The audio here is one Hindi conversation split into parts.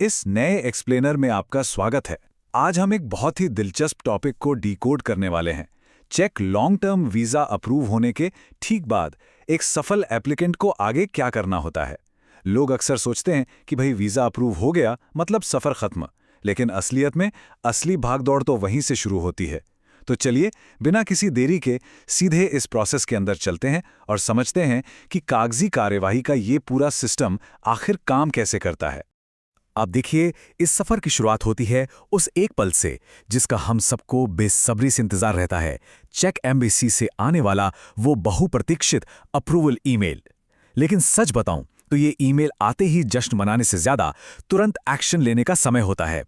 इस नए एक्सप्लेनर में आपका स्वागत है। आज हम एक बहुत ही दिलचस्प टॉपिक को डिकोड करने वाले हैं। Check long term visa approve होने के ठीक बाद एक सफल एप्लीकेंट को आगे क्या करना होता है। लोग अक्सर सोचते हैं कि भाई वीज़ा अप्रूव हो गया मतलब सफ़र ख़त्म, लेकिन असलियत में असली भागदौड़ तो वहीं से शुरू होती है। तो चलिए बिना किसी देरी के सीधे इस प्रोसेस के अंदर चलते हैं और समझते हैं कि कागजी कार्यवाही का ये पूरा सिस्टम आखिर काम कैसे करता है। अब देखिए, इस सफर की शुरुआत होती है उस एक पल से जिसका हम सबको बेसब्री से इंतजार रहता है, चेक एम्बेसी से आने वाला वो बहुप्रतीक्षित अप्रूवल ईमेल। लेकिन सच बताऊं तो ये ईमेल आते ही जश्न मनाने से ज्यादा तुरंत एक्शन लेने का समय होता है,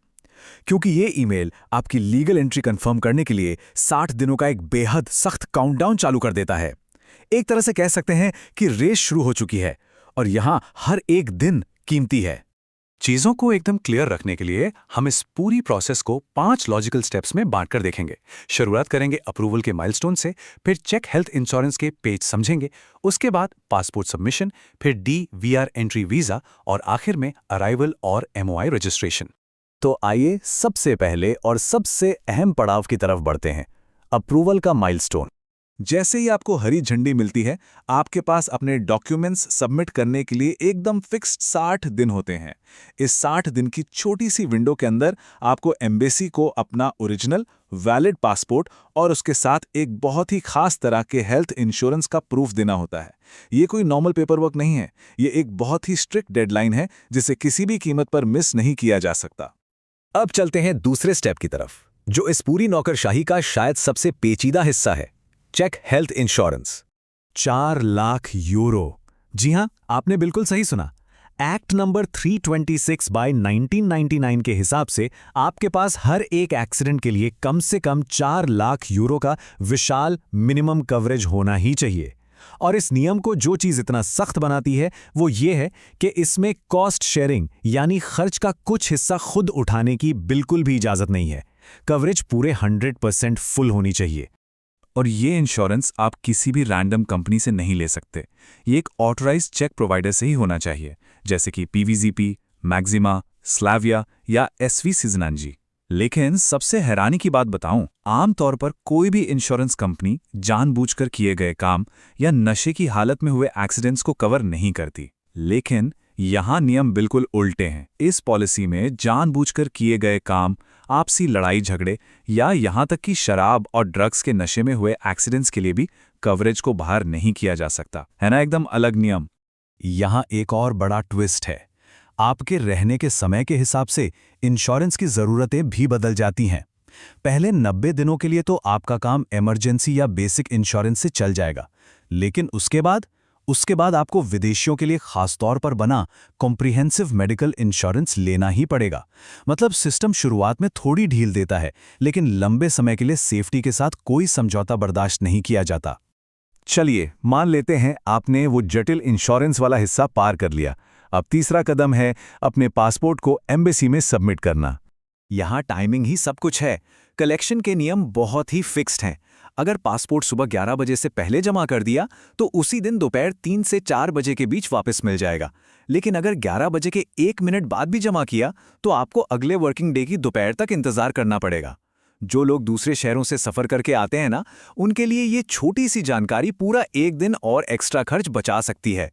क्योंकि ये ईमेल आपकी लीगल एंट्री कंफर्म करने के लिए 60 दिनों का एक बेहद सख्त काउंटडाउन चालू कर देता है। एक तरह से कह सकते हैं कि रेस शुरू हो चुकी है और यहां हर एक दिन कीमती है। चीजों को एकदम क्लियर रखने के लिए हम इस पूरी प्रोसेस को 5 लॉजिकल स्टेप्स में बांटकर देखेंगे। शुरुआत करेंगे अप्रूवल के माइलस्टोन से, फिर चेक हेल्थ इंश्योरेंस के पेज समझेंगे, उसके बाद पासपोर्ट सबमिशन, फिर DVR एंट्री वीजा और आखिर में अराइवल और MOI रजिस्ट्रेशन। तो आइए सबसे पहले और सबसे अहम पड़ाव की तरफ बढ़ते हैं, अप्रूवल का माइलस्टोन। जैसे ही आपको हरी झंडी मिलती है, आपके पास अपने डॉक्यूमेंट्स सबमिट करने के लिए एकदम फिक्स्ड 60 दिन होते हैं। इस 60 दिन की छोटी सी विंडो के अंदर आपको एम्बेसी को अपना ओरिजिनल वैलिड पासपोर्ट और उसके साथ एक बहुत ही खास तरह के हेल्थ इंश्योरेंस का प्रूफ देना होता है। ये कोई नॉर्मल पेपरवर्क नहीं है, ये एक बहुत ही स्ट्रिक्ट डेडलाइन है जिसे किसी भी कीमत पर मिस नहीं किया जा सकता। अब चलते हैं दूसरे स्टेप की तरफ, जो इस पूरी नौकरशाही का शायद सबसे पेचीदा हिस्सा है, check health insurance. 4 lakh euro. जी हां, आपने बिल्कुल सही सुना। एक्ट नंबर 326/1999 के हिसाब से आपके पास हर एक एक्सीडेंट के लिए कम से कम 4 लाख यूरो का विशाल मिनिमम कवरेज होना ही चाहिए। और इस नियम को जो चीज इतना सख्त बनाती है वो ये है कि इसमें कॉस्ट शेयरिंग यानी खर्च का कुछ हिस्सा खुद उठाने की बिल्कुल भी इजाजत नहीं है। कवरेज पूरे 100% फुल होनी चाहिए। और ये इंश्योरेंस आप किसी भी रैंडम कंपनी से नहीं ले सकते। ये एक ऑथराइज्ड चेक प्रोवाइडर से ही होना चाहिए, जैसे कि PVZP, मैक्सिमा, स्लाविया या SV सिजनांजी। लेकिन सबसे हैरानी की बात बताऊं, आमतौर पर कोई भी इंश्योरेंस कंपनी जानबूझकर किए गए काम या नशे की हालत में हुए एक्सीडेंट्स को कवर नहीं करती। लेकिन यहाँ नियम बिल्कुल उल्टे हैं। इस पॉलिसी में जानबूझकर किए गए काम, आपसी लड़ाई झगड़े या यहाँ तक कि शराब और ड्रग्स के नशे में हुए एक्सीडेंट्स के लिए भी कवरेज को बाहर नहीं किया जा सकता है ना। एकदम अलग नियम। यहाँ एक और बड़ा ट्विस्ट है, आपके रहने के समय के हिसाब से इंश्योरेंस की ज़रूरतें भी बदल जाती हैं। पहले 90 दिनों के लिए तो आपका काम इमरजेंसी या बेसिक इंश्योरेंस से चल जाएगा, लेकिन उसके बाद आपको विदेशियों के लिए खासतौर पर बना कॉम्प्रिहेंसिव मेडिकल इंश्योरेंस लेना ही पड़ेगा। मतलब सिस्टम शुरुआत में थोड़ी ढील देता है, लेकिन लंबे समय के लिए सेफ्टी के साथ कोई समझौता बर्दाश्त नहीं किया जाता। चलिए मान लेते हैं आपने वो जटिल इंश्योरेंस वाला हिस्सा पार कर लिया। अब तीसरा कदम है अपने पासपोर्ट को एम्बेसी में सबमिट करना। यहाँ टाइमिंग ही सब कुछ है। कलेक्शन के नियम बहुत ही फिक्स्ड हैं। अगर पासपोर्ट सुबह 11 बजे से पहले जमा कर दिया तो उसी दिन दोपहर 3 से 4 बजे के बीच वापस मिल जाएगा। लेकिन अगर 11 बजे के 1 मिनट बाद भी जमा किया तो आपको अगले वर्किंग डे की दोपहर तक इंतजार करना पड़ेगा। जो लोग दूसरे शहरों से सफर करके आते हैं ना, उनके लिए ये छोटी सी जानकारी पूरा 1 दिन और एक्स्ट्रा खर्च बचा सकती है।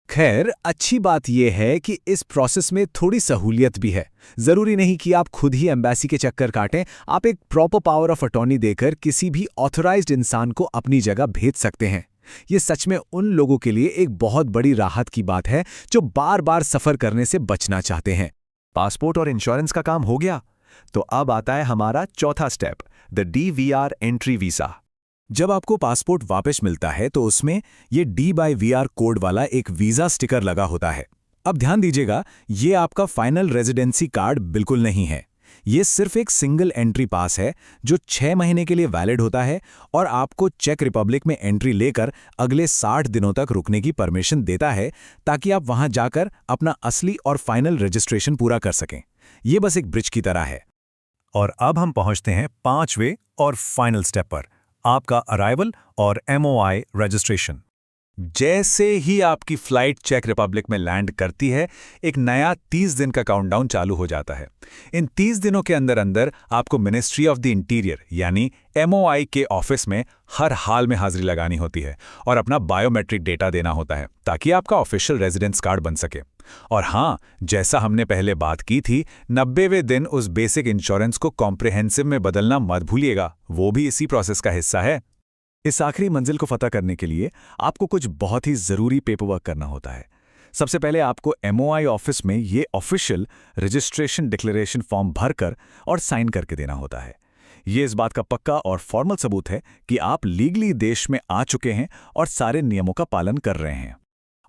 खैर, अच्छी बात यह है कि इस प्रोसेस में थोड़ी सहूलियत भी है। जरूरी नहीं कि आप खुद ही एम्बेसी के चक्कर काटें। आप एक प्रॉपर पावर ऑफ अटॉर्नी देकर किसी भी ऑथराइज्ड इंसान को अपनी जगह भेज सकते हैं। ये सच में उन लोगों के लिए एक बहुत बड़ी राहत की बात है जो बार बार सफर करने से बचना चाहते हैं। पासपोर्ट और इंश्योरेंस का काम हो गया, तो अब आता है हमारा चौथा step, the DVR entry visa. जब आपको पासपोर्ट वापस मिलता है तो उसमें ये D/VR कोड वाला एक वीज़ा स्टिकर लगा होता है। अब ध्यान दीजिएगा, ये आपका फाइनल रेजिडेंसी कार्ड बिल्कुल नहीं है। ये सिर्फ एक सिंगल एंट्री पास है जो 6 महीने के लिए वैलिड होता है और आपको चेक रिपब्लिक में एंट्री लेकर अगले 60 दिनों तक रुकने की परमिशन देता है, ताकि आप वहां जाकर अपना असली और फाइनल रजिस्ट्रेशन पूरा कर सकें। ये बस एक ब्रिज की तरह है। और अब हम पहुंचते हैं 5वें और फाइनल स्टेप पर, आपका अराइवल और MOI रजिस्ट्रेशन। जैसे ही आपकी फ्लाइट चेक रिपब्लिक में लैंड करती है, एक नया 30 दिन का काउंटडाउन चालू हो जाता है। इन 30 दिनों के अंदर अंदर आपको मिनिस्ट्री ऑफ द इंटीरियर यानी MOI के ऑफिस में हर हाल में हाजिरी लगानी होती है और अपना बायोमेट्रिक डेटा देना होता है ताकि आपका ऑफिशियल रेजिडेंस कार्ड बन सके। और हाँ, जैसा हमने पहले बात की थी, 90वें दिन उस बेसिक इंश्योरेंस को कॉम्प्रिहेंसिव में बदलना मत भूलिएगा, वो भी इसी प्रोसेस का हिस्सा है। इस आखिरी मंजिल को फतह करने के लिए आपको कुछ बहुत ही ज़रूरी पेपरवर्क करना होता है। सबसे पहले आपको MOI ऑफिस में ये ऑफिशियल रजिस्ट्रेशन डिक्लेरेशन फॉर्म भरकर और साइन करके देना होता है। ये इस बात का पक्का और फॉर्मल सबूत है कि आप लीगली देश में आ चुके हैं और सारे नियमों का पालन कर रहे हैं।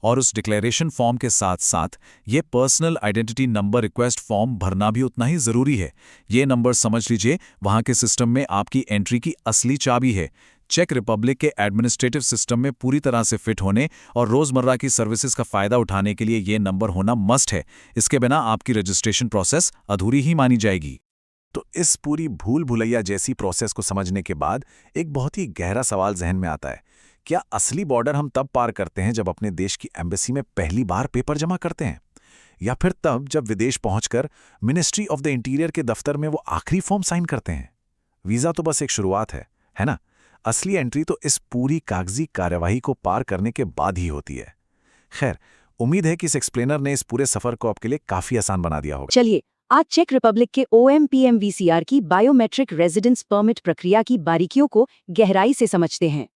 और उस डिक्लेरेशन फॉर्म के साथ साथ ये personal identity number request form भरना भी उतना ही ज़रूरी है। ये नंबर समझ लीजिए वहाँ के सिस्टम में आपकी एंट्री की असली चाबी है। चेक रिपब्लिक के एडमिनिस्ट्रेटिव सिस्टम में पूरी तरह से फिट होने और रोज़मर्रा की सर्विसेज का फ़ायदा उठाने के लिए ये नंबर होना मस्ट है। इसके बिना आपकी रजिस्ट्रेशन प्रोसेस अधूरी ही मानी जाएगी। तो इस पूरी भूल भुलैया जैसी प्रोसेस को समझने के बाद एक बहुत ही गहरा सवाल जहन में आता है। क्या असली बॉर्डर हम तब पार करते हैं जब अपने देश की एम्बेसी में पहली बार पेपर जमा करते हैं, या फिर तब जब विदेश पहुंचकर मिनिस्ट्री ऑफ द इंटीरियर के दफ्तर में वो आखिरी फॉर्म साइन करते हैं? वीज़ा तो बस एक शुरुआत है ना? असली एंट्री तो इस पूरी कागजी कार्यवाही को पार करने के बाद ही होती है। खैर, उम्मीद है कि इस एक्सप्लेनर ने इस पूरे सफर को आपके लिए काफी आसान बना दिया होगा। चलिए आज चेक रिपब्लिक के OMPM-VCR की बायोमेट्रिक रेजिडेंस परमिट प्रक्रिया की बारीकियों को गहराई से समझते हैं।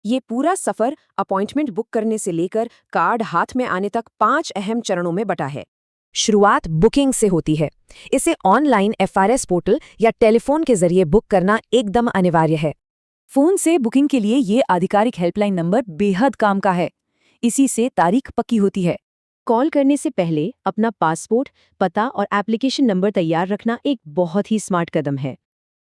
ये पूरा सफर अपॉइंटमेंट बुक करने से लेकर कार्ड हाथ में आने तक 5 अहम चरणों में बटा है। शुरुआत बुकिंग से होती है। इसे ऑनलाइन FRS पोर्टल या टेलीफोन के जरिए बुक करना एकदम अनिवार्य है। फोन से बुकिंग के लिए ये आधिकारिक हेल्पलाइन नंबर बेहद काम का है। इसी से तारीख पक्की होती है। कॉल करने से पहले अपना पासपोर्ट, पता और एप्लीकेशन नंबर तैयार रखना एक बहुत ही स्मार्ट कदम है।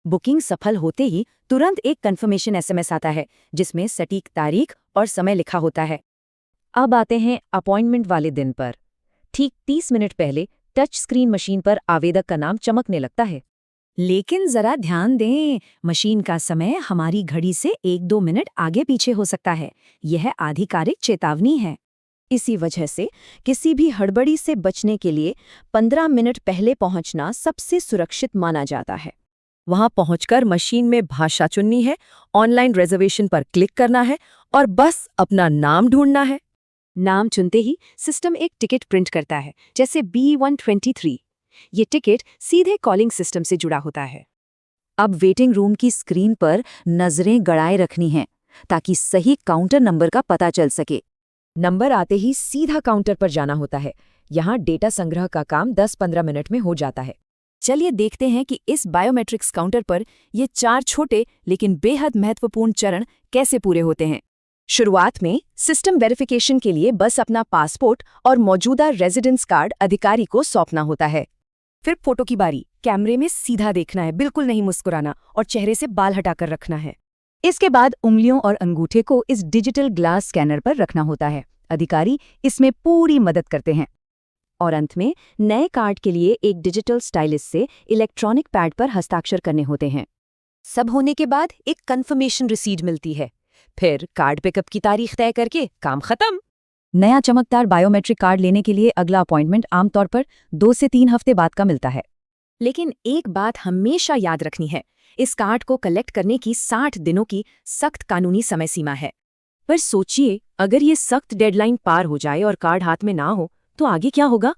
बुकिंग सफल होते ही तुरंत एक कंफर्मेशन SMS आता है जिसमें सटीक तारीख और समय लिखा होता है। अब आते हैं अपॉइंटमेंट वाले दिन पर। ठीक 30 मिनट पहले टच स्क्रीन मशीन पर आवेदक का नाम चमकने लगता है। लेकिन जरा ध्यान दें, मशीन का समय हमारी घड़ी से 1-2 मिनट आगे पीछे हो सकता है। यह आधिकारिक चेतावनी है। इसी वजह से किसी भी हड़बड़ी से बचने के लिए 15 मिनट पहले पहुंचना सबसे सुरक्षित माना जाता है। वहां पहुंचकर मशीन में भाषा चुननी है, ऑनलाइन रिजर्वेशन पर क्लिक करना है और बस अपना नाम ढूंढना है। नाम चुनते ही सिस्टम एक टिकट प्रिंट करता है, जैसे B123। ये टिकट सीधे कॉलिंग सिस्टम से जुड़ा होता है। अब वेटिंग रूम की स्क्रीन पर नजरें गड़ाए रखनी हैं ताकि सही काउंटर नंबर का पता चल सके। नंबर आते ही सीधा काउंटर पर जाना होता है। यहाँ डेटा संग्रह का काम 10-15 मिनट में हो जाता है। चलिए देखते हैं कि इस बायोमेट्रिक्स काउंटर पर ये 4 छोटे लेकिन बेहद महत्वपूर्ण चरण कैसे पूरे होते हैं। शुरुआत में सिस्टम वेरिफिकेशन के लिए बस अपना पासपोर्ट और मौजूदा रेजिडेंस कार्ड अधिकारी को सौंपना होता है। फिर फोटो की बारी। कैमरे में सीधा देखना है, बिल्कुल नहीं मुस्कुराना, और चेहरे से बाल हटाकर रखना है। इसके बाद उंगलियों और अंगूठे को इस डिजिटल ग्लास स्कैनर पर रखना होता है। अधिकारी इसमें पूरी मदद करते हैं। और अंत में नए कार्ड के लिए एक डिजिटल स्टाइलिस से इलेक्ट्रॉनिक पैड पर हस्ताक्षर करने होते हैं। सब होने के बाद एक कंफर्मेशन रिसीट मिलती है। फिर कार्ड पिकअप की तारीख तय करके काम खत्म। नया चमकदार बायोमेट्रिक कार्ड लेने के लिए अगला अपॉइंटमेंट आमतौर पर 2 से 3 हफ्ते बाद का मिलता है। लेकिन एक बात हमेशा याद रखनी है, इस कार्ड को कलेक्ट करने की 60 दिनों की सख्त कानूनी समय सीमा है। पर सोचिए, अगर ये सख्त डेडलाइन पार हो जाए और कार्ड हाथ में ना हो तो आगे क्या होगा?